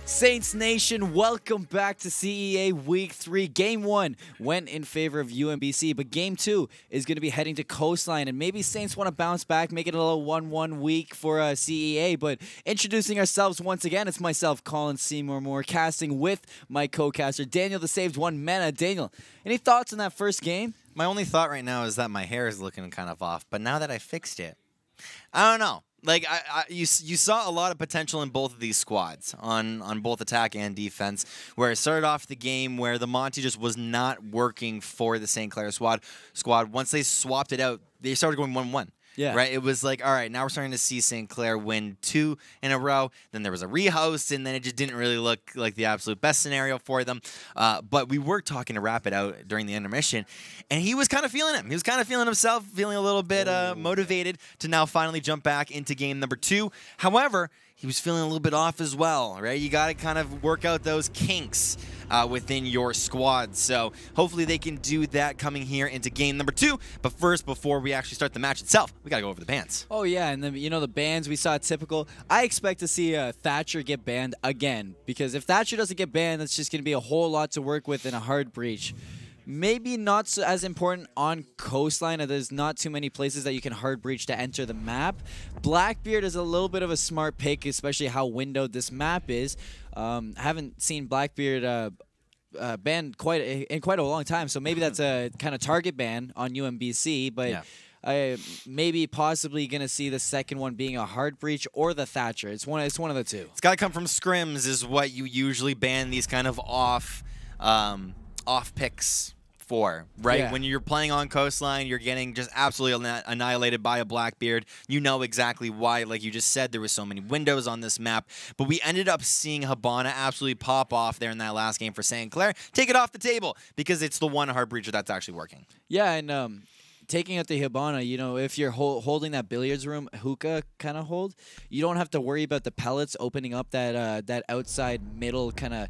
Saints Nation, welcome back to CEA Week 3. Game 1 went in favor of UMBC, but Game 2 is going to be heading to Coastline, and maybe Saints want to bounce back, make it a little 1-1 week for CEA, but introducing ourselves once again, it's myself, Colin Seymour Moore, casting with my co-caster, Daniel the Saved One Mena. Daniel, any thoughts on that first game? My only thought right now is that my hair is looking kind of off, but now that I fixed it, I don't know. Like, you saw a lot of potential in both of these squads on both attack and defense, where it started off the game where the Monty just was not working for the St. Clair squad. Once they swapped it out, they started going 1-1. Yeah. Right? It was like, all right, now we're starting to see St. Clair win 2 in a row. Then there was a rehost, and then it just didn't really look like the absolute best scenario for them. But we were talking to Rapid out during the intermission, and he was kind of feeling it. He was kind of feeling himself, feeling a little bit motivated to now finally jump back into game number 2. However, he was feeling a little bit off as well, right? You got to kind of work out those kinks within your squad. So hopefully they can do that coming here into game number 2. But first, before we actually start the match itself, we got to go over the bans. Oh, yeah, and then, you know, the bans, we saw typical. I expect to see Thatcher get banned again, because if Thatcher doesn't get banned, that's just going to be a whole lot to work with in a hard breach. Maybe not so as important on Coastline. There's not too many places that you can hard breach to enter the map. Blackbeard is a little bit of a smart pick, especially how windowed this map is. Haven't seen Blackbeard banned in quite a long time, so maybe that's a kind of target ban on UMBC, but yeah. Maybe possibly going to see the second one being a hard breach or the Thatcher. It's one of the two. It's got to come from scrims is what you usually ban these kind of off picks for, right? Yeah. When you're playing on Coastline, you're getting just absolutely annihilated by a Blackbeard. You know exactly why. Like you just said, there was so many windows on this map, but we ended up seeing Habana absolutely pop off there in that last game for St. Clair. Take it off the table because it's the one hard breacher that's actually working. Yeah, and taking out the Habana, you know, if you're holding that billiards room hookah kind of hold, you don't have to worry about the pellets opening up that outside middle kind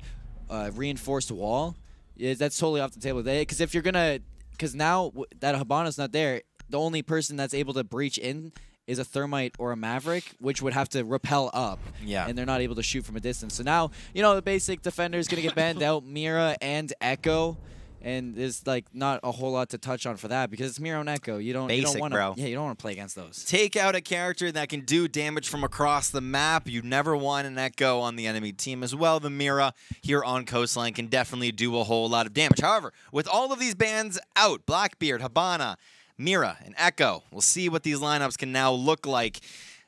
of reinforced wall. Yeah, that's totally off the table. Because if you're gonna, because now that Habana's not there, the only person that's able to breach in is a Thermite or a Maverick, which would have to rappel up. Yeah. And they're not able to shoot from a distance. So now, you know, the basic defender is gonna get banned out, Mira and Echo. And there's like not a whole lot to touch on for that because it's Mira and Echo. You don't want to. Yeah, you don't want to play against those. Take out a character that can do damage from across the map. You never want an Echo on the enemy team as well. The Mira here on Coastline can definitely do a whole lot of damage. However, with all of these bans out, Blackbeard, Habana, Mira, and Echo, we'll see what these lineups can now look like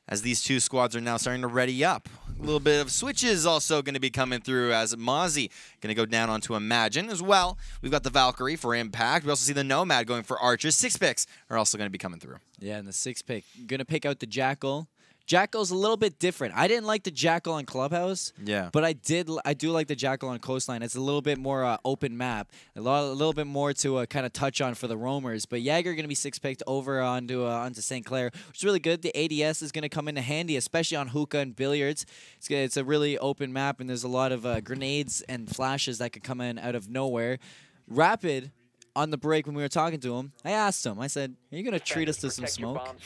as these two squads are now starting to ready up. A little bit of switches also going to be coming through as Mozzie going to go down onto Imagine as well. We've got the Valkyrie for Impact. We also see the Nomad going for Archers. 6 picks are also going to be coming through. Yeah, and the 6 pick. Going to pick out the Jackal. Jackal's a little bit different. I didn't like the Jackal on Clubhouse. Yeah. But I do like the Jackal on Coastline. It's a little bit more open map. A little bit more to kind of touch on for the roamers. But Jaeger going to be 6-picked over onto St. Clair, which is really good. The ADS is going to come into handy, especially on hookah and billiards. It's a really open map, and there's a lot of grenades and flashes that could come in out of nowhere. Rapid, on the break when we were talking to him, I asked him, I said, are you going to treat us to some smoke?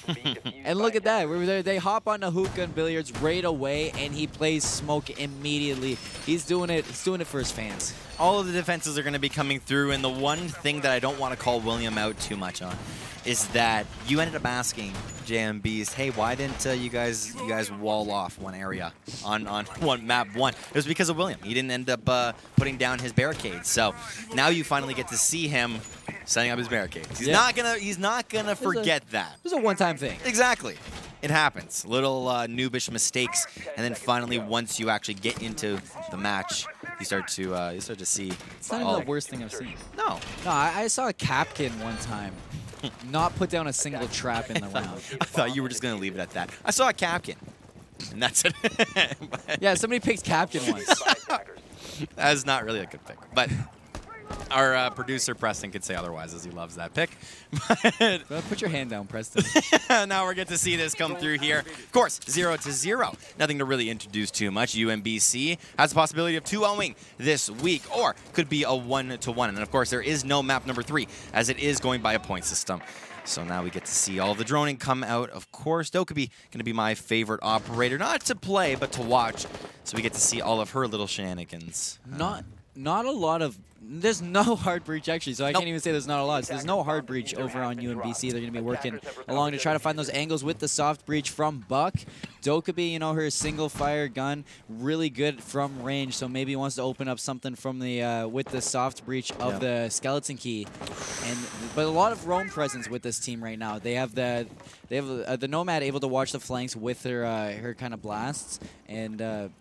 And look at that. They hop on the hookah and billiards right away, and he plays smoke immediately. He's doing it for his fans. All of the defenses are going to be coming through, and the one thing that I don't want to call William out too much on is that you ended up asking JMBs, hey, why didn't you guys wall off one area on map 1? It was because of William. He didn't end up putting down his barricades. So now you finally get to see him setting up his barricades. He's not gonna forget that. It was a one-time thing. Exactly. It happens. Little noobish mistakes, and then finally, once you actually get into the match, you start to see. It's not even the worst thing I've seen. No. No, I saw a Capkin one time not put down a single trap in the round. I thought you were just going to leave it at that. I saw a Capkin, and that's it. Yeah, somebody picked Capkin once. That's not really a good pick, but our producer Preston could say otherwise, as he loves that pick. Put your hand down, Preston. Now we're going to see this come through here. Of course, 0-0. Nothing to really introduce too much. UMBC has the possibility of 2-0ing this week, or could be a 1-1. And of course, there is no map number 3, as it is going by a point system. So now we get to see all the droning come out. Of course, Dokubi going to be my favorite operator, not to play, but to watch. so we get to see all of her little shenanigans. Not a lot of. There's no hard breach actually, so I can't even say there's not a lot. So there's no hard breach over on UMBC. They're going to be working along to try to find those angles with the soft breach from Buck. Dokubi, you know, her single fire gun, really good from range, so maybe he wants to open up something from the with the soft breach of the skeleton key. But a lot of roam presence with this team right now. They have the Nomad able to watch the flanks with her her kind of blasts, and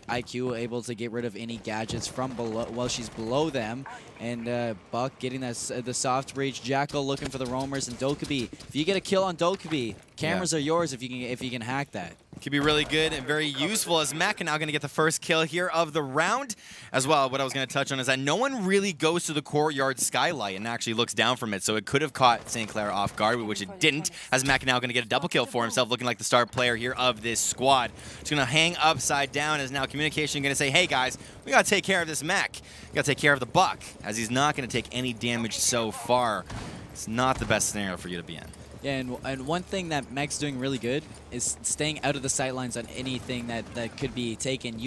IQ able to get rid of any gadgets from below while she's below them, and Buck getting the soft breach. Jackal looking for the roamers, and Dokubi. If you get a kill on Dokubi, cameras are yours if you can hack that. Could be really good and very useful, as Mac now going to get the first kill here of the round. As well, what I was going to touch on is that no one really goes to the courtyard skylight and actually looks down from it, so it could have caught St. Clair off guard, which it didn't, as Mac now going to get a double kill for himself, looking like the star player here of this squad. It's going to hang upside down, as now communication going to say, hey guys, we got to take care of this Mac. We got to take care of the Buck, as he's not going to take any damage so far. It's not the best scenario for you to be in. Yeah, and one thing that Mech's doing really good is staying out of the sightlines on anything that could be taken.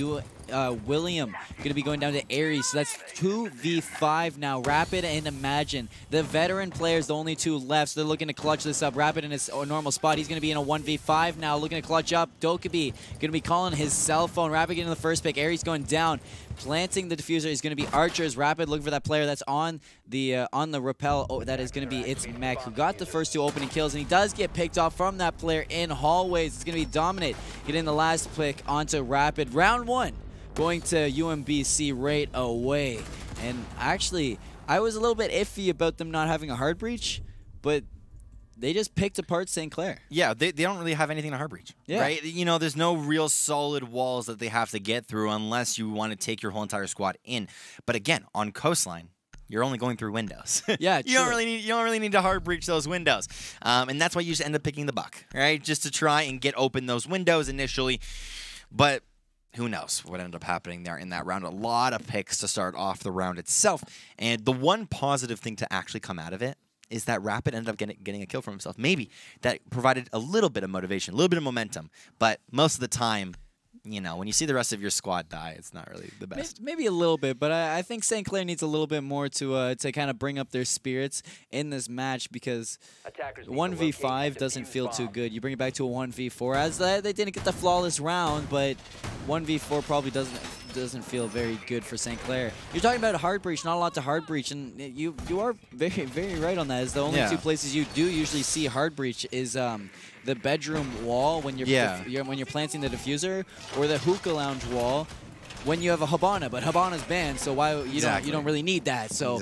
William going to be going down to Aries, so that's 2v5 now. Rapid and Imagine, the veteran players, the only two left, so they're looking to clutch this up. Rapid in his normal spot, he's going to be in a 1v5 now, looking to clutch up. Dokubi going to be calling his cell phone. Rapid getting the first pick. Aries going down. Planting the diffuser is going to be Archer's. Rapid looking for that player that's on the rappel. Oh, that is going to be it's Mech, who got the first two opening kills, and he does get picked off from that player in hallways. It's going to be Dominate getting the last pick onto Rapid. Round one going to UMBC right away. And actually, I was a little bit iffy about them not having a hard breach, but they just picked apart St. Clair. Yeah, they don't really have anything to hard breach, right? You know, there's no real solid walls that they have to get through unless you want to take your whole entire squad in. But again, on Coastline, you're only going through windows. Yeah, you don't really need to hard breach those windows, and that's why you just end up picking the Buck, right? Just to try and get open those windows initially, but who knows what ended up happening there in that round. A lot of picks to start off the round itself, and the one positive thing to actually come out of it is that Rapid ended up getting a kill for himself. Maybe that provided a little bit of motivation, a little bit of momentum, but most of the time, you know, when you see the rest of your squad die, it's not really the best. Maybe a little bit, but I think St. Clair needs a little bit more to kind of bring up their spirits in this match, because 1v5 doesn't feel too good. You bring it back to a 1v4, as they didn't get the flawless round, but 1v4 probably doesn't feel very good for St. Clair. You're talking about a hard breach, not a lot to hard breach, and you are very, very right on that. Is the only two places you do usually see hard breach is the bedroom wall when you're planting the diffuser, or the hookah lounge wall when you have a Habana, but Habana's banned, so why you don't really need that. So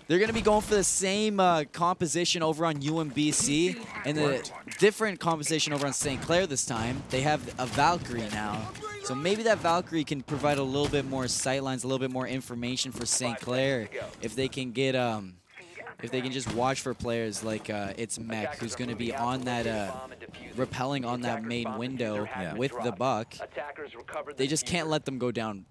they're going to be going for the same composition over on UMBC, and the different composition over on St. Clair this time. They have a Valkyrie now, so maybe that Valkyrie can provide a little bit more sightlines, a little bit more information for St. Clair if they can get if they can just watch for players like it's Mech, who's going to be on that repelling on that main window with the Buck. They just can't let them go down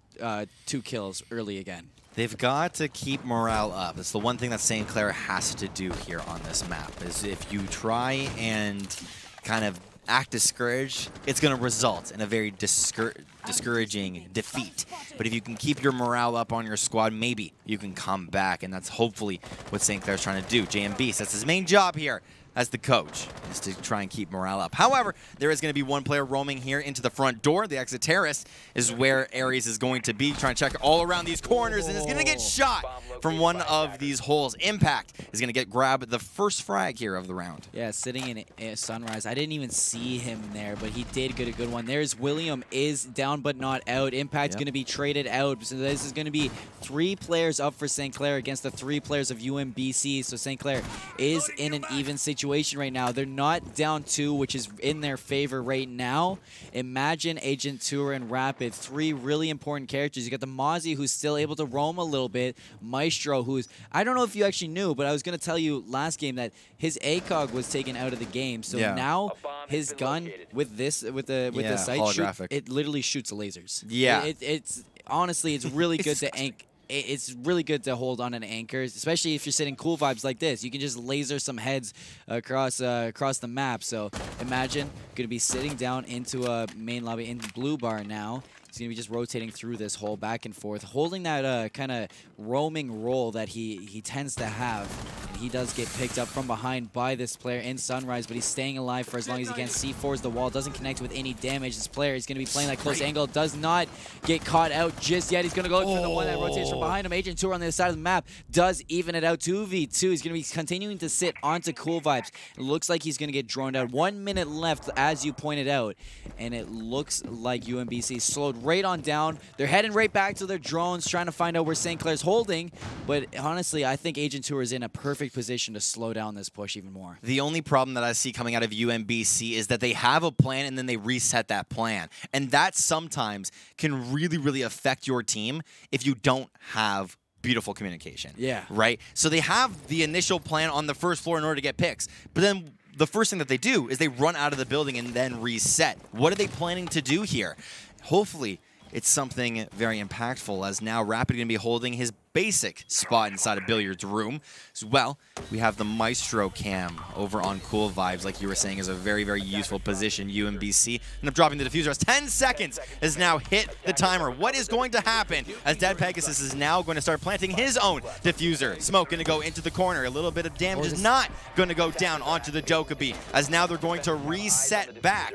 2 kills early again. They've got to keep morale up. It's the one thing that St. Clair has to do here on this map, is if you try and kind of act discouraged, it's going to result in a very discouraging defeat. But if you can keep your morale up on your squad, maybe you can come back, and that's hopefully what St. Clair's trying to do. JMB, that's his main job here as the coach, is to try and keep morale up. However, there is going to be one player roaming here into the front door. The exit terrace is where Aries is going to be, trying to check all around these corners, and is going to get shot from one of these holes. Impact is going to grab the first frag here of the round. Yeah, sitting in Sunrise. I didn't even see him there, but he did get a good one. There's William, is down but not out. Impact's going to be traded out. So this is going to be 3 players up for St. Clair against the 3 players of UMBC. So St. Clair is in an even situation right now. They're not down 2, which is in their favor right now. Imagine, Agent Tour, and Rapid, 3 really important characters. You got the Mozzie, who's still able to roam a little bit. Maestro, who's, I don't know if you actually knew, but I was going to tell you last game that his ACOG was taken out of the game. So now his gun with the sight, it literally shoots lasers. Yeah. It's honestly, it's really good to it's really good to hold on an anchor, especially if you're sitting cool vibes like this. You can just laser some heads across the map. So Imagine going to be sitting down into a main lobby in blue bar now. He's going to be just rotating through this hole back and forth, holding that kind of roaming role that he tends to have. And he does get picked up from behind by this player in Sunrise, but he's staying alive for as long as he can. C4s the wall, doesn't connect with any damage. This player is going to be playing that close angle, does not get caught out just yet. He's going to go for the one that rotates from behind him. Agent Tour on the other side of the map does even it out. 2v2. He's going to be continuing to sit onto Cool Vibes. It looks like he's going to get droned out. 1 minute left, as you pointed out, and it looks like UMBC slowed right on down. They're heading right back to their drones, trying to find out where St. Clair's holding, but honestly, I think Agent Tour is in a perfect position to slow down this push even more. The only problem that I see coming out of UMBC is that they have a plan and then they reset that plan, and that sometimes can really, really affect your team if you don't have beautiful communication. Yeah. Right? So they have the initial plan on the first floor in order to get picks, but then the first thing that they do is they run out of the building and then reset. What are they planning to do here? Hopefully, it's something very impactful, as now Rapid going to be holding his basic spot inside a billiards room. As well, we have the Maestro cam over on Cool Vibes, like you were saying, is a very, very useful position. UMBC end up dropping the diffuser as 10 seconds has now hit the timer. What is going to happen as Dead Pegasus is now going to start planting his own diffuser? Smoke going to go into the corner. A little bit of damage is not going to go down onto the Dokkaebi, as now they're going to reset back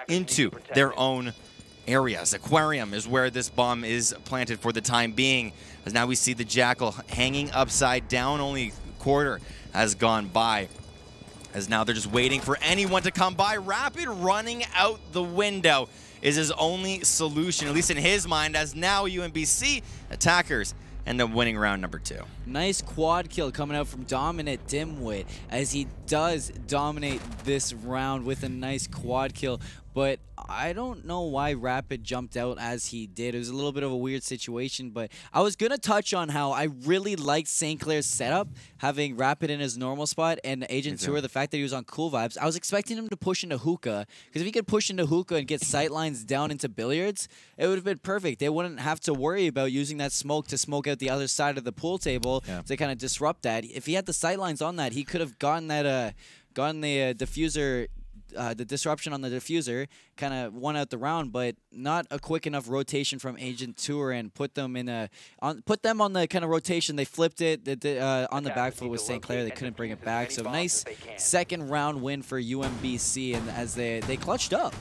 into their own areas. Aquarium is where this bomb is planted for the time being, as now we see the Jackal hanging upside down. Only a quarter has gone by, as now they're just waiting for anyone to come by. Rapid running out the window is his only solution, at least in his mind, as now UMBC attackers end up winning round number 2. Nice quad kill coming out from Dominant Dimwit, as he does dominate this round with a nice quad kill. But I don't know why Rapid jumped out as he did. It was a little bit of a weird situation, but I was going to touch on how I really liked St. Clair's setup, having Rapid in his normal spot, and Agent Tour, the fact that he was on Cool Vibes. I was expecting him to push into Hookah, because if he could push into Hookah and get sightlines down into Billiards, it would have been perfect. They wouldn't have to worry about using that smoke to smoke out the other side of the pool table to kind of disrupt that. If he had the sightlines on that, he could have gotten that, gotten the diffuser, the disruption on the diffuser, kind of won out the round, but not a quick enough rotation from Agent Tour and put them in a put them on the kind of rotation. They flipped it on the back foot with St. Clair. They couldn't bring it back. So nice second round win for UMBC, and as they clutched up.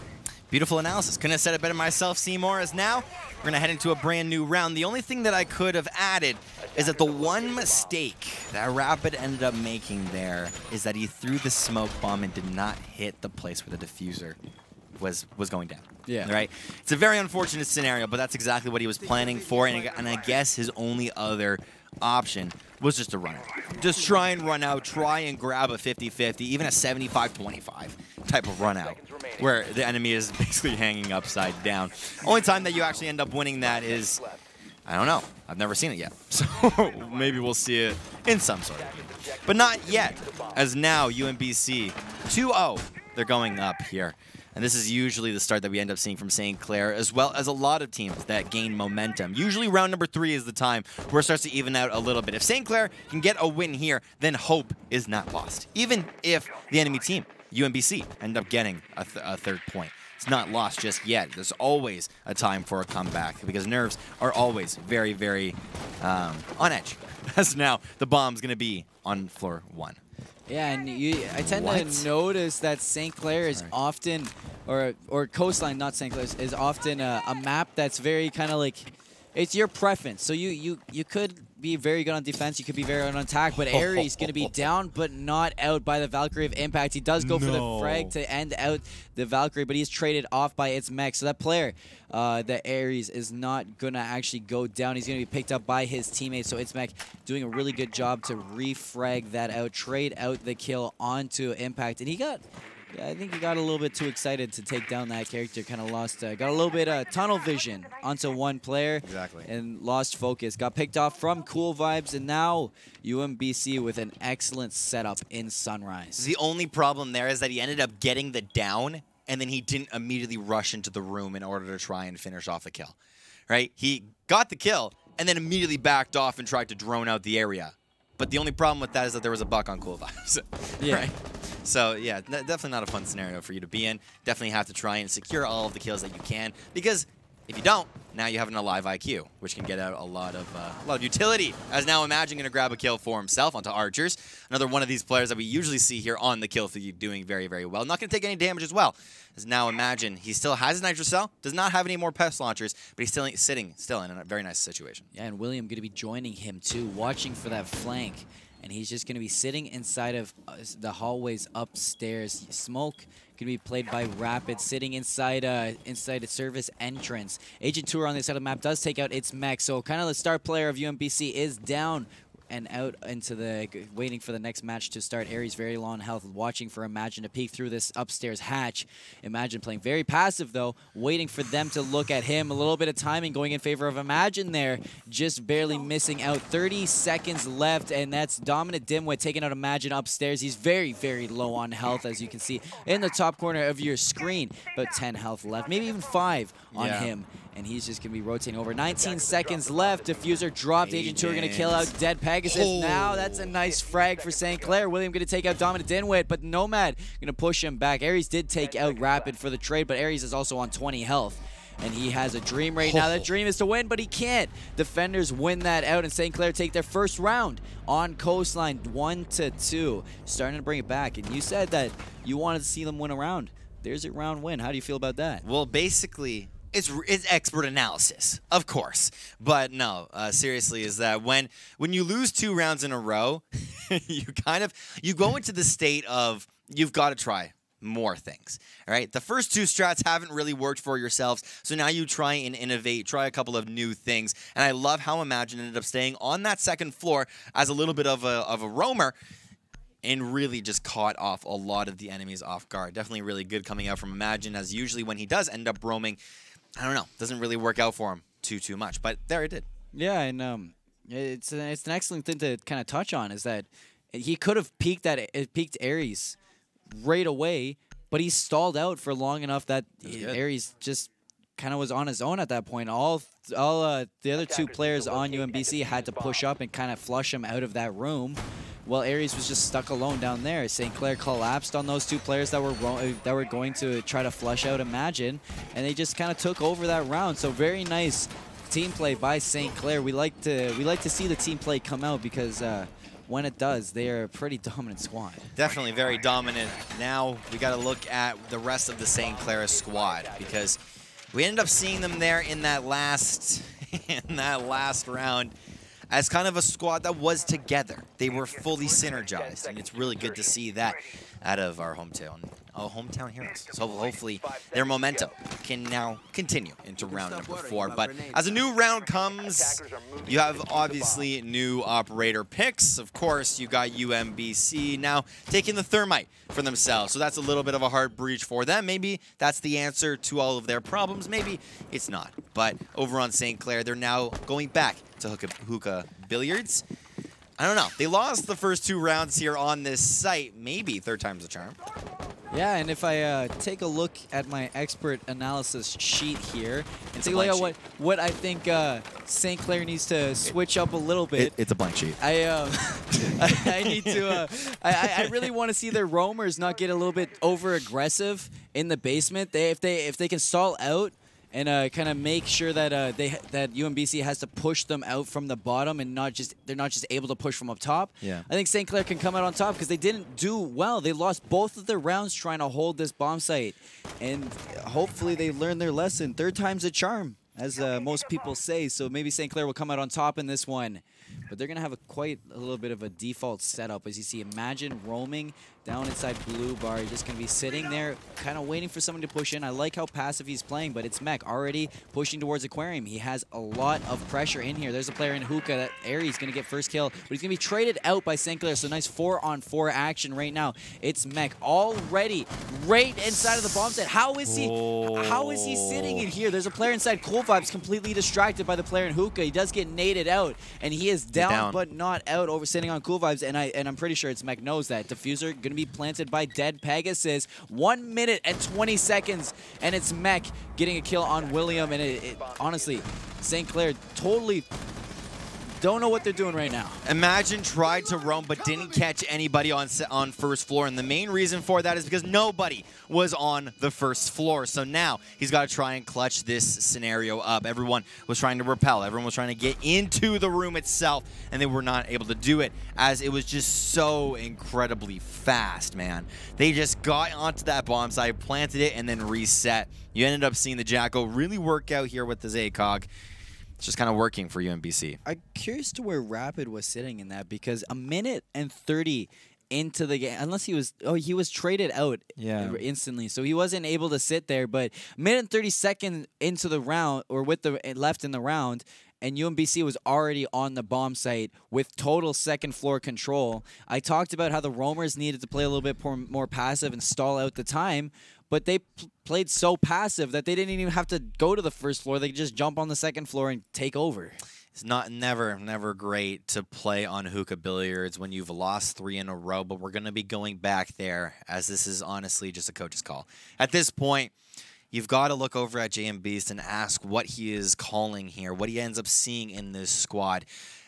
Beautiful analysis. Couldn't have said it better myself, Seymour. As now we're going to head into a brand new round. The only thing that I could have added is that the one mistake that Rapid ended up making there is that he threw the smoke bomb and did not hit the place where the diffuser was going down. Yeah. Right? It's a very unfortunate scenario, but that's exactly what he was planning for, and I guess his only other option was just to run out. Just try and run out, try and grab a 50-50, even a 75-25 type of run out, where the enemy is basically hanging upside down. Only time that you actually end up winning that is, I don't know, I've never seen it yet. So maybe we'll see it in some sort of game. But not yet, as now UMBC 2-0, they're going up here. And this is usually the start that we end up seeing from St. Clair, as well as a lot of teams that gain momentum. Usually round number 3 is the time where it starts to even out a little bit. If St. Clair can get a win here, then hope is not lost. Even if the enemy team, UMBC, end up getting a third point. It's not lost just yet. There's always a time for a comeback, because nerves are always very, very on edge. As now the bomb's going to be on floor 1. Yeah, and I tend to notice that St. Clair is often, or Coastline, not St. Clair, is often a map that's very kind of like, it's your preference. So you could be very good on defense, you could be very good on attack, but Aries going to be down but not out by the Valkyrie of Impact. He does go for the frag to end out the Valkyrie, but he's traded off by its mech. So that player, the Aries, is not going to actually go down. He's going to be picked up by his teammates. So its mech doing a really good job to refrag that out, trade out the kill onto Impact. And he got, I think he got a little bit too excited to take down that character, kind of lost, got a little bit of tunnel vision onto one player. Exactly. And lost focus. Got picked off from Cool Vibes, and now UMBC with an excellent setup in Sunrise. The only problem there is that he ended up getting the down, and then he didn't immediately rush into the room in order to try and finish off the kill. Right? He got the kill, and then immediately backed off and tried to drone out the area. But the only problem with that is that there was a buck on Cool Vibes. Yeah. Right? So, yeah, definitely not a fun scenario for you to be in. Definitely have to try and secure all of the kills that you can, because If you don't, now you have an alive IQ, which can get out a lot of utility. As now Imagine going to grab a kill for himself onto Archers. Another one of these players that we usually see here on the kill feed doing very, very well. Not going to take any damage as well. As now Imagine, he still has his Nitro Cell, does not have any more pest launchers, but he's still sitting in a very nice situation. Yeah, and William going to be joining him too, watching for that flank. And he's just going to be sitting inside of the hallways upstairs. Smoke going to be played by Rapid, sitting inside a service entrance. Agent Tour on this side of the map does take out its mech, so kind of the star player of UMBC is down and out into the, waiting for the next match to start. Aries very low on health, watching for Imagine to peek through this upstairs hatch. Imagine playing very passive though, waiting for them to look at him. A little bit of timing going in favor of Imagine there, just barely missing out. 30 seconds left, and that's Dominant Dimwit taking out Imagine upstairs. He's very, very low on health, as you can see in the top corner of your screen. About 10 health left, maybe even 5 on him. And he's just going to be rotating over. 19 seconds left. Diffuser dropped. Agent 2 are going to kill out Dead Pegasus. Now that's a nice frag for St. Clair. William going to take out Dominant Dinwit, but Nomad going to push him back. Aries did take out Rapid for the trade, but Aries is also on 20 health. And he has a dream right now. That dream is to win, but he can't. Defenders win that out, and St. Clair take their first round on Coastline, 1-2. Starting to bring it back. And you said that you wanted to see them win a round. There's a round win. How do you feel about that? Well, basically, it's expert analysis, of course. But no, seriously, is that when you lose 2 rounds in a row, you go into the state of you've got to try more things. All right, the first 2 strats haven't really worked for yourselves, so now you try and innovate, try a couple of new things. And I love how Imagine ended up staying on that second floor as a little bit of a roamer, and really just caught off a lot of the enemies off guard. Definitely really good coming out from Imagine, as usually when he does end up roaming, I don't know, doesn't really work out for him too much, but there it did. Yeah, and it's an excellent thing to kind of touch on, is that he could have peaked Aries right away, but he stalled out for long enough that Aries just kind of was on his own at that point. All the other 2 players on UMBC had to push up and kind of flush him out of that room. Well, Aries was just stuck alone down there. St. Clair collapsed on those 2 players that were going to try to flush out Imagine, and they just kind of took over that round. So very nice team play by St. Clair. We like to see the team play come out, because when it does, they are a pretty dominant squad. Definitely very dominant. Now we got to look at the rest of the St. Clair squad, because we ended up seeing them there in that last round as kind of a squad that was together. They were fully synergized, and it's really good to see that out of our hometown heroes. So hopefully their momentum can now continue into round number 4. But as a new round comes, you have obviously new operator picks. Of course, you got UMBC now taking the Thermite for themselves. So that's a little bit of a hard breach for them. Maybe that's the answer to all of their problems. Maybe it's not. But over on St. Clair, they're now going back to Hookah Billiards. I don't know. They lost the first 2 rounds here on this site. Maybe 3rd time's the charm. Yeah, and if I take a look at my expert analysis sheet here and take a look at what I think St. Clair needs to switch up a little bit. It's a blank sheet. I need to. I really want to see their roamers not get a little bit over aggressive in the basement. If they can stall out and kind of make sure that that UMBC has to push them out from the bottom, and they're not just able to push from up top. Yeah. I think St. Clair can come out on top, because they didn't do well. They lost both of their rounds trying to hold this bomb site, and hopefully they learn their lesson. 3rd time's a charm, as most people say. So maybe St. Clair will come out on top in this one. But they're going to have quite a little bit of a default setup. As you see, Imagine roaming down inside blue bar. You're just going to be sitting there kind of waiting for someone to push in. I like how passive he's playing, but it's Mech already pushing towards Aquarium. He has a lot of pressure in here. There's a player in Hookah. That Aries going to get first kill, but he's going to be traded out by St. Clair. So nice 4-on-4 action right now. It's Mech already right inside of the bomb set. How is he sitting in here? There's a player inside Cool Vibes completely distracted by the player in Hookah. He does get naded out, and he is down but not out, over sitting on Cool Vibes, and I'm pretty sure it's Mech knows that. Diffuser going to be planted by Dead Pegasus. 1 minute and 20 seconds, and it's Mech getting a kill on William, and it honestly, St. Clair totally Don't know what they're doing right now. Imagine tried to roam but didn't catch anybody on first floor, and the main reason for that is because nobody was on the first floor. So now he's got to try and clutch this scenario up. Everyone was trying to repel. Everyone was trying to get into the room itself, and they were not able to do it as it was just so incredibly fast, man. They just got onto that bomb site, planted it, and then reset. You ended up seeing the Jackal really work out here with this ACOG. It's just kind of working for UMBC. I'm curious to where Rapid was sitting in that, because a minute and 30 into the game, unless he was traded out instantly, so he wasn't able to sit there. But a minute and 30 seconds into the round, or with the left in the round, and UMBC was already on the bomb site with total second floor control. I talked about how the roamers needed to play a little bit more passive and stall out the time, but they played so passive that they didn't even have to go to the first floor. They could just jump on the second floor and take over. It's never great to play on hookah billiards when you've lost 3 in a row, but we're going to be going back there, as this is honestly just a coach's call. At this point, you've got to look over at JM Beast and ask what he is calling here, what he ends up seeing in this squad,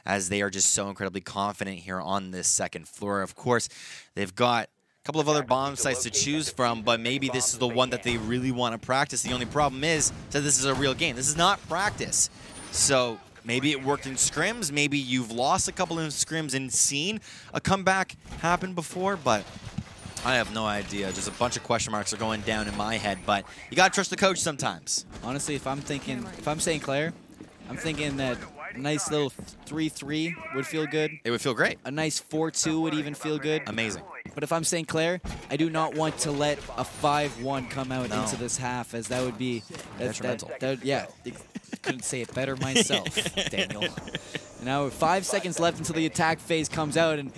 as they are just so incredibly confident here on this second floor. Of course, they've got couple of other bomb sites to choose from, but maybe this is the one that they really want to practice. The only problem is that this is a real game. This is not practice. So maybe it worked in scrims. Maybe you've lost a couple of scrims and seen a comeback happen before, but I have no idea. Just a bunch of question marks are going down in my head, but you got to trust the coach sometimes. Honestly, if I'm saying Clair, I'm thinking that a nice little 3-3 would feel good. It would feel great. A nice 4-2 would even feel good. Amazing. But if I'm saying Clair, I do not want to let a 5-1 come out into this half, as that would be detrimental. Yeah, couldn't say it better myself, Daniel. Now 5 seconds left until the attack phase comes out, and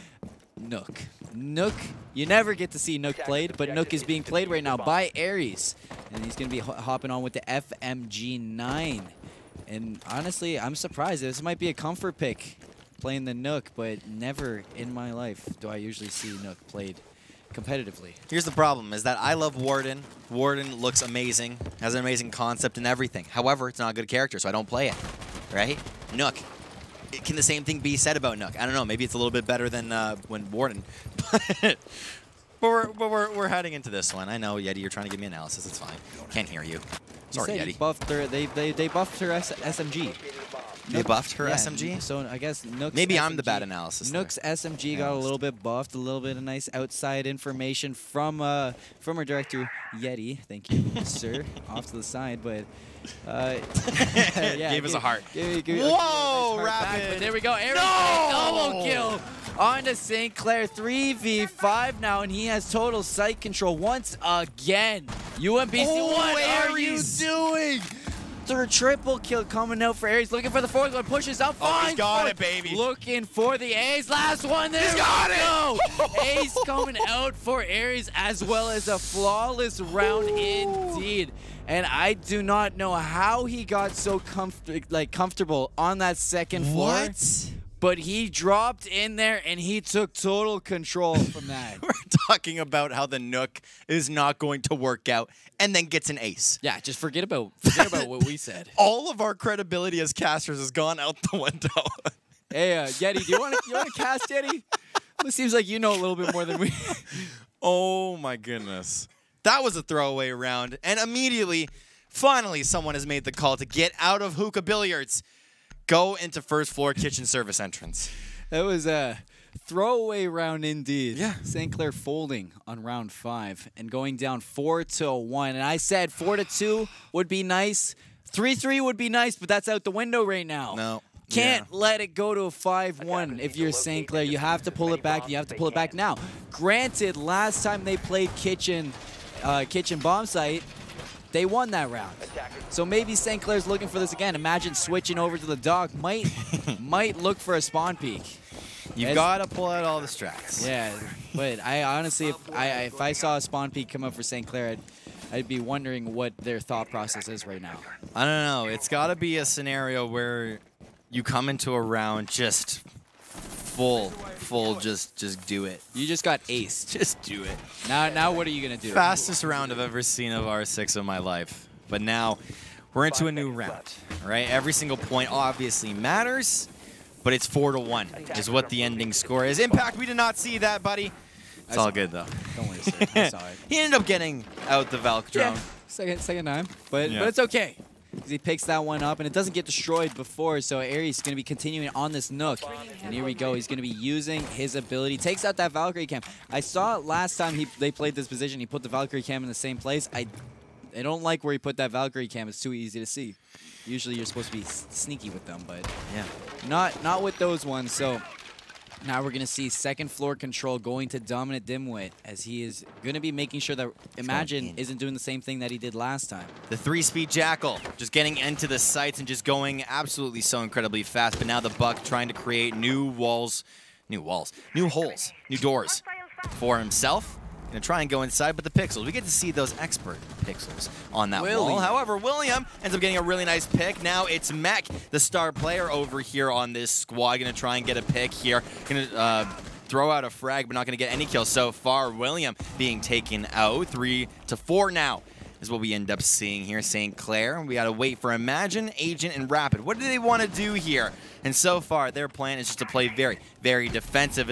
Nook, you never get to see Nook played, but Nook is being played right now by Aries, and he's going to be hopping on with the FMG9. And honestly, I'm surprised. This might be a comfort pick, playing the Nook, but never in my life do I usually see Nook played competitively. Here's the problem, is that I love Warden. Warden looks amazing, has an amazing concept and everything. However, it's not a good character, so I don't play it, right? Nook. Can the same thing be said about Nook? I don't know. Maybe it's a little bit better than when Warden. but we're heading into this one. I know, Yeti, you're trying to give me analysis. It's fine. Can't hear you. Sorry, Yeti. They buffed her SMG. They buffed her SMG? So I guess Nook's Maybe SMG, I'm the bad analysis. Nook's SMG got a little bit buffed, a little bit of nice outside information from our director, Yeti. Thank you, sir. Off to the side, but gave us a heart. Whoa, nice Rapid. But there we go. Aries double kill on to St. Clair. 3v5 now, and he has total site control once again. UMBC, what are you doing? Triple kill coming out for Aries, looking for the fourth one, pushes up, he's got it, baby. Looking for the A's, last one, there he's got it! Ace coming out for Aries, as well as a flawless round indeed. And I do not know how he got so comfortable on that second floor. What? But he dropped in there, and he took total control from that. We're talking about how the Nook is not going to work out, and then gets an ace. Yeah, just forget about what we said. All of our credibility as casters has gone out the window. Hey, Yeti, do you want to cast, Yeti? It seems like you know a little bit more than we. Oh my goodness, that was a throwaway round, and immediately, finally, someone has made the call to get out of hookah billiards. Go into first floor kitchen service entrance. That was a throwaway round indeed. Yeah. St. Clair folding on round 5 and going down 4-1. And I said 4-2 would be nice. 3-3 would be nice, but that's out the window right now. No. Can't let it go to a 5-1 if you're St. Clair. You have to pull it back. You have to pull it back now. Granted, last time they played kitchen bomb site, they won that round. So maybe St. Clair's looking for this again. Imagine switching over to the dog. Might look for a spawn peek. You've got to pull out all the strats. Yeah, but I honestly, if I saw a spawn peek come up for St. Clair, I'd be wondering what their thought process is right now. I don't know. It's got to be a scenario where you come into a round just full, just do it. You just got aced. Just do it. Now what are you going to do? Fastest round I've ever seen of R6 in my life. But now we're into a new round, right? Every single point obviously matters, but it's 4-1 is what the ending score is. Impact, we did not see that, buddy. It's all good, though. Don't worry, sir. I saw it. He ended up getting out the Valk drone. Yeah, second time, but it's okay. He picks that one up, and it doesn't get destroyed before, so Aries is going to be continuing on this Nook. And here we go. He's going to be using his ability. Takes out that Valkyrie cam. I saw it last time they played this position. He put the Valkyrie cam in the same place. I don't like where he put that Valkyrie cam. It's too easy to see. Usually you're supposed to be sneaky with them, but not with those ones. So now we're going to see second floor control going to Dominant Dimwit, as he is going to be making sure that Imagine isn't doing the same thing that he did last time. The 3-speed Jackal just getting into the sights and just going absolutely so incredibly fast. But now the Buck trying to create new holes, new doors for himself. Gonna try and go inside, but the pixels, we get to see those expert pixels on that wall. However, William ends up getting a really nice pick. Now it's Mech, the star player over here on this squad. Gonna try and get a pick here. Gonna throw out a frag, but not gonna get any kills so far. William being taken out. 3-4 now is what we end up seeing here. St. Clair, we gotta wait for Imagine, Agent, and Rapid. What do they want to do here? And so far, their plan is just to play very, very defensive.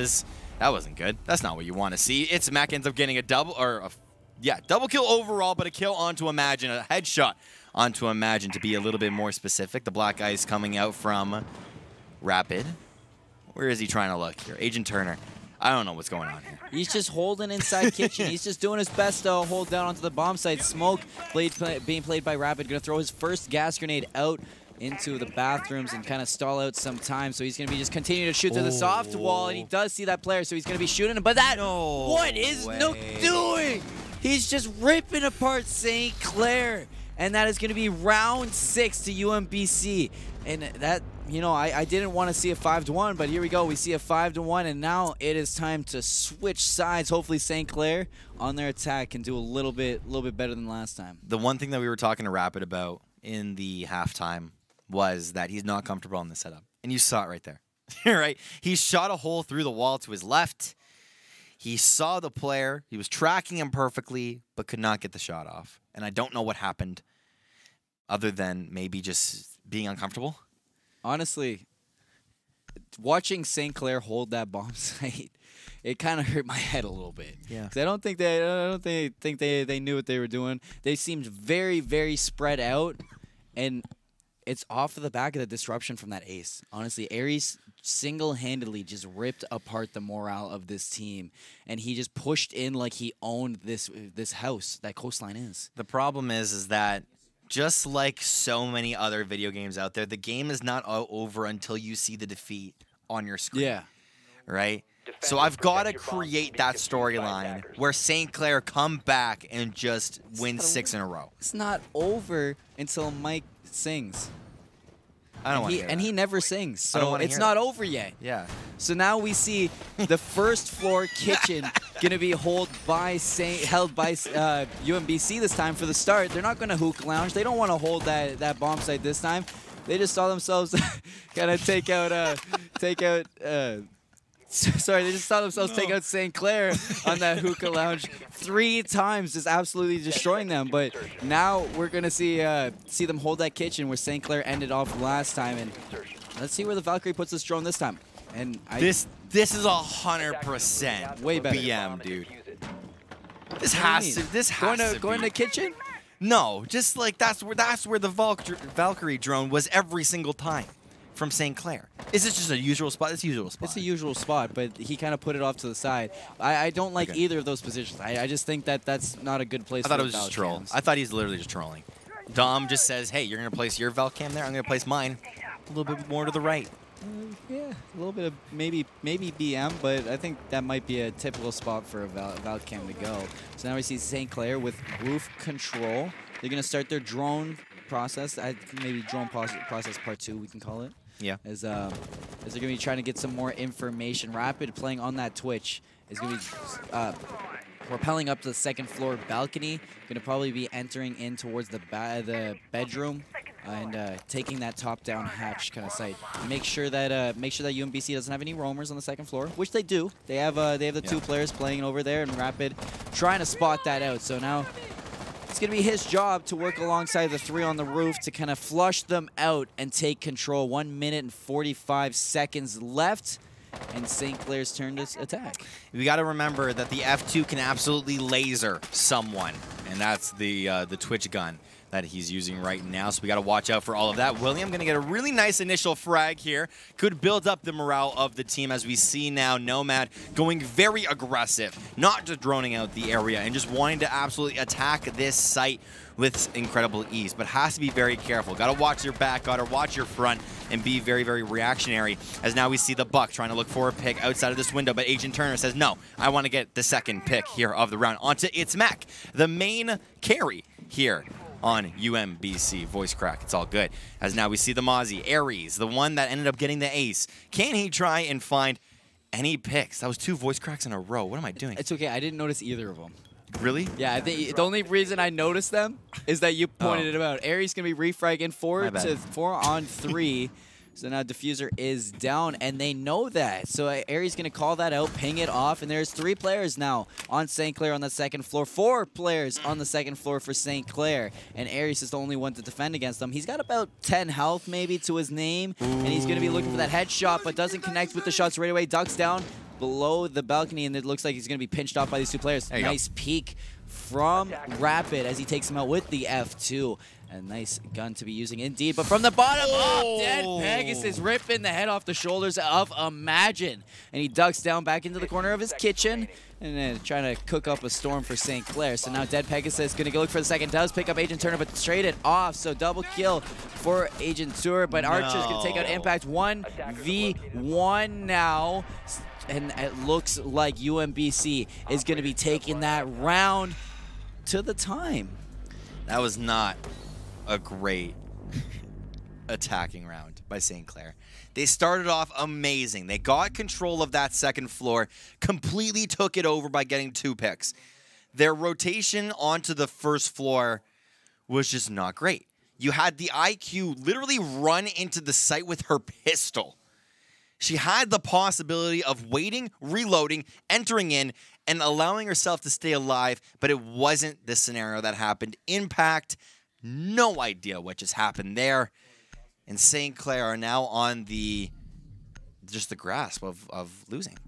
That wasn't good. That's not what you want to see. It's Mac ends up getting a double kill overall, but a kill onto Imagine, a headshot onto Imagine to be a little bit more specific. The black eye is coming out from Rapid. Where is he trying to look here? Agent Turner. I don't know what's going on here. He's just holding inside kitchen. He's just doing his best to hold down onto the bomb site. Smoke being played by Rapid. Going to throw his first gas grenade out into the bathrooms and kind of stall out some time. So he's going to be just continuing to shoot to the soft wall, and he does see that player, so he's going to be shooting him. But what is Nook doing? He's just ripping apart St. Clair, and that is going to be round 6 to UMBC. And that, I didn't want to see a 5-1, but here we go. We see a 5-1, and now it is time to switch sides. Hopefully St. Clair on their attack can do a little bit better than last time. The one thing that we were talking to Rapid about in the halftime was that he's not comfortable on the setup. And you saw it right there. Right? He shot a hole through the wall to his left. He saw the player. He was tracking him perfectly, but could not get the shot off. And I don't know what happened other than maybe just being uncomfortable. Honestly, watching St. Clair hold that bomb site, it kind of hurt my head a little bit. Yeah. Because I don't think they knew what they were doing. They seemed very, very spread out, and it's off of the back of the disruption from that ace. Honestly, Aries single-handedly just ripped apart the morale of this team, and he just pushed in like he owned this house that Coastline is. The problem is that just like so many other video games out there, the game is not over until you see the defeat on your screen. Yeah. Right? So I've got to create that storyline where St. Clair come back and just win 6 in a row. It's not over until Mike sings. I don't want to hear that. And he never sings, so it's not over yet. Yeah. So now we see the first floor kitchen going to be held by UMBC this time for the start. They're not going to hook lounge. They don't want to hold that bomb site this time. They just saw themselves kind of take out St. Clair on that hookah lounge 3 times, just absolutely destroying them. But now we're gonna see them hold that kitchen where St. Clair ended off last time, and let's see where the Valkyrie puts this drone this time. And this is 100% way better. BM, dude. This has to going to kitchen. No, just like that's where the Valkyrie drone was every single time from St. Clair. Is this just a usual spot? It's a usual spot. It's a usual spot, but he kind of put it off to the side. I don't like either of those positions. I just think that's not a good place for I thought it was just troll. I thought he's literally just trolling. Dom just says, hey, you're going to place your Valk cam there. I'm going to place mine a little bit more to the right. Yeah, a little bit of maybe BM, but I think that might be a typical spot for a Valk cam to go. So now we see St. Clair with roof control. They're going to start their drone process. Maybe drone process part 2, we can call it. Yeah. As they're going to be trying to get some more information. Rapid playing on that Twitch is going to be rappelling up to the second floor balcony. Going to probably be entering in towards the bedroom and taking that top-down hatch kind of site. Make sure that UMBC doesn't have any roamers on the second floor, which they do. They have the 2 players playing over there, and Rapid trying to spot that out. So now it's going to be his job to work alongside the 3 on the roof to kind of flush them out and take control. 1 minute and 45 seconds left, and St. Clair's turn to attack. We got to remember that the F2 can absolutely laser someone, and that's the Twitch gun that he's using right now, so we got to watch out for all of that. William going to get a really nice initial frag here. Could build up the morale of the team as we see now Nomad going very aggressive, not just droning out the area and just wanting to absolutely attack this site with incredible ease, but has to be very careful. Got to watch your back, got to watch your front, and be very, very reactionary, as now we see the Buck trying to look for a pick outside of this window, but Agent Turner says, no, I want to get the second pick here of the round onto It's Mac, the main carry here on UMBC. Voice crack, it's all good. As now we see the Mozzie, Aries, the one that ended up getting the ace. Can he try and find any picks? That was 2 voice cracks in a row. What am I doing? It's okay, I didn't notice either of them. Really? Yeah, I think the only reason I noticed them is that you pointed it out. Aries going to be refragging 4 on 3. So now Diffuser is down, and they know that. So Aries going to call that out, ping it off, and there's 3 players now on St. Clair on the second floor. 4 players on the second floor for St. Clair, and Aries is the only one to defend against them. He's got about 10 health maybe to his name, and he's going to be looking for that headshot, but doesn't connect with the shots right away. Ducks down below the balcony, and it looks like he's going to be pinched off by these 2 players. Nice peek from Rapid as he takes him out with the F2. A nice gun to be using indeed, but from the bottom up, Dead Pegasus ripping the head off the shoulders of Imagine. And he ducks down back into the corner of his kitchen and then trying to cook up a storm for St. Clair. So now Dead Pegasus going to go look for the second, does pick up Agent Turner, but trade it off. So double kill for Agent Tour, but Archer's going to take out Impact 1v1 now. And it looks like UMBC is going to be taking that round to the time. That was not a great attacking round by St. Clair. They started off amazing. They got control of that second floor, completely took it over by getting 2 picks. Their rotation onto the first floor was just not great. You had the IQ literally run into the site with her pistol. She had the possibility of waiting, reloading, entering in, and allowing herself to stay alive, but it wasn't the scenario that happened. Impact, no idea what just happened there. And St. Clair are now on just the grasp of losing.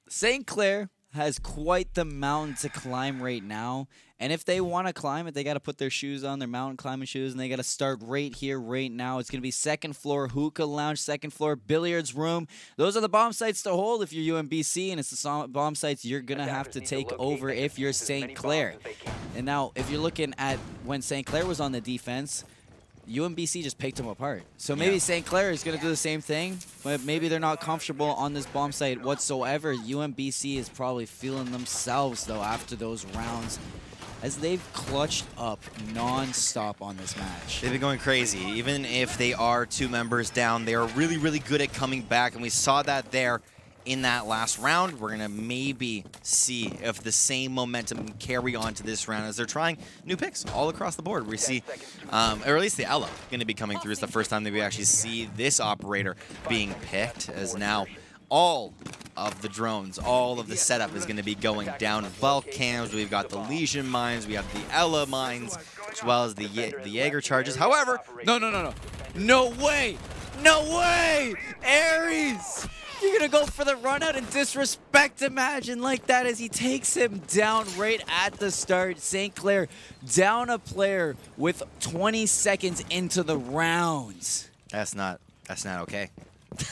St. Clair has quite the mountain to climb right now. And if they want to climb it, they got to put their shoes on, their mountain climbing shoes, and they got to start right here, right now. It's going to be second floor hookah lounge, second floor billiards room. Those are the bomb sites to hold if you're UMBC, and it's the bomb sites you're going to have to take over if you're St. Clair. And now, if you're looking at when St. Clair was on the defense, UMBC just picked them apart. So maybe St. Clair is going to do the same thing, but maybe they're not comfortable on this bomb site whatsoever. UMBC is probably feeling themselves, though, after those rounds, as they've clutched up non-stop on this match. They've been going crazy. Even if they are 2 members down, they are really, really good at coming back, and we saw that there in that last round. We're going to maybe see if the same momentum can carry on to this round as they're trying new picks all across the board. We see, or at least the Ella going to be coming through. It's the first time that we actually see this operator being picked, as now all of the drones, all of the setup is going to be going down. Bulk cams, we've got the Legion mines, we have the Ella mines, as well as the Jaeger charges. However, No way! No way! Aries! You're going to go for the run out and disrespect Imagine like that as he takes him down right at the start. St. Clair down a player with 20 seconds into the rounds. That's not okay.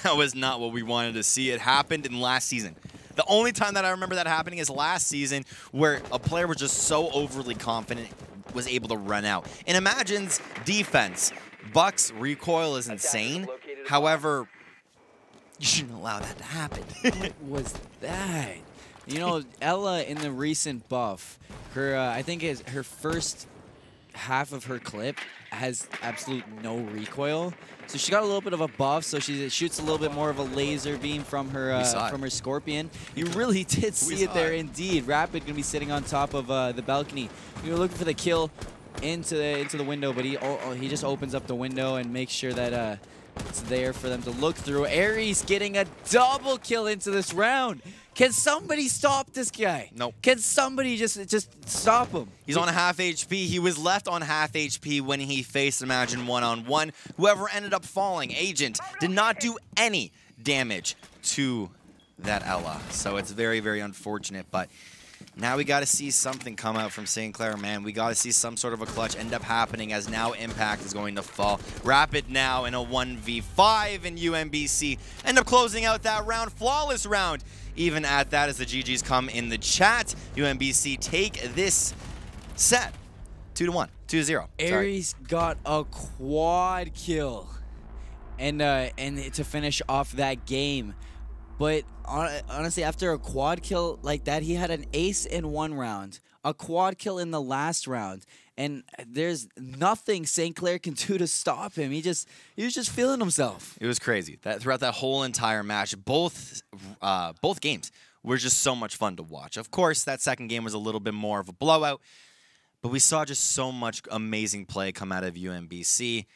That was not what we wanted to see. It happened in last season. The only time that I remember that happening is last season, where a player was just so overly confident, was able to run out. In Imagine's defense, Buck's recoil is insane. However, you shouldn't allow that to happen. What was that? You know, Ella in the recent buff, her I think her first half of her clip has absolute no recoil. So she got a little bit of a buff, so she shoots a little bit more of a laser beam from her Scorpion. You really did see it there indeed. Rapid gonna be sitting on top of the balcony. We were looking for the kill into the window, but he just opens up the window and makes sure that it's there for them to look through. Aries getting a double kill into this round. Can somebody stop this guy? Nope. Can somebody just stop him? He's on half HP. He was left on half HP when he faced Imagine one-on-one. Whoever ended up falling, Agent, did not do any damage to that Ella. So it's very, very unfortunate. But now we got to see something come out from St. Clair, man. We got to see some sort of a clutch end up happening as now Impact is going to fall. Rapid now in a 1v5, and UMBC end up closing out that round. Flawless round. Even at that, as the GGs come in the chat, UMBC take this set 2-1, 2-0. Aries got a quad kill, and to finish off that game. But honestly, after a quad kill like that, he had an ace in one round, a quad kill in the last round, and there's nothing St. Clair can do to stop him. He was just feeling himself. It was crazy. Throughout that whole entire match, both games were just so much fun to watch. Of course, that second game was a little bit more of a blowout, but we saw just so much amazing play come out of UMBC.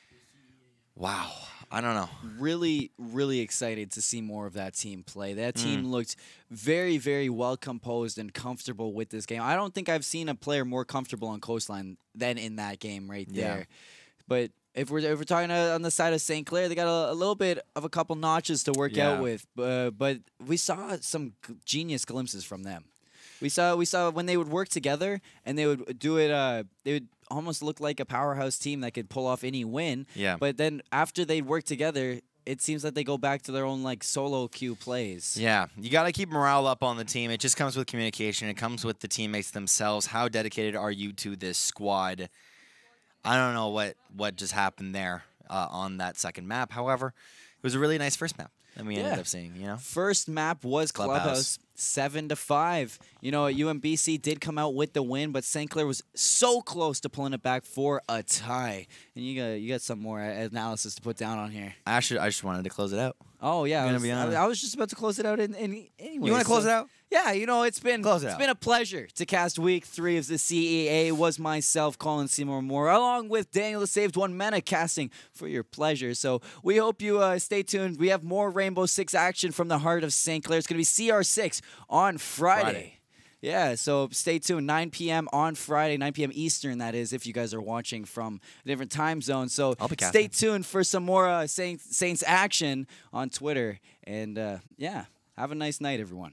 Wow. I don't know. Really, really excited to see more of that team play. That team looked very, very well composed and comfortable with this game. I don't think I've seen a player more comfortable on Coastline than in that game right there. Yeah. But if we're talking on the side of St. Clair, they got a little bit of a couple notches to work out with. But we saw some genius glimpses from them. We saw when they would work together and they would do it. They would almost look like a powerhouse team that could pull off any win. Yeah. But then after they work together, it seems that they go back to their own like solo queue plays. Yeah, you got to keep morale up on the team. It just comes with communication. It comes with the teammates themselves. How dedicated are you to this squad? I don't know what just happened there on that second map. However, it was a really nice first map that we ended up seeing. You know, first map was Clubhouse 7-5. You know, UMBC did come out with the win, but St. Clair was so close to pulling it back for a tie. And you got some more analysis to put down on here. I just wanted to close it out. Oh yeah, I was just about to close it out anyway. You want to close it out? Yeah, you know, it's been a pleasure to cast week 3 of the CEA. It was myself, Colin Seymour Moore, along with Daniel the Saved One Mena, casting for your pleasure. So we hope you stay tuned. We have more Rainbow Six action from the heart of St. Clair. It's going to be CR6 on Friday. Yeah, so stay tuned. 9 p.m. on Friday, 9 p.m. Eastern, that is, if you guys are watching from a different time zone. So stay tuned for some more Saints action on Twitter. And, yeah, have a nice night, everyone.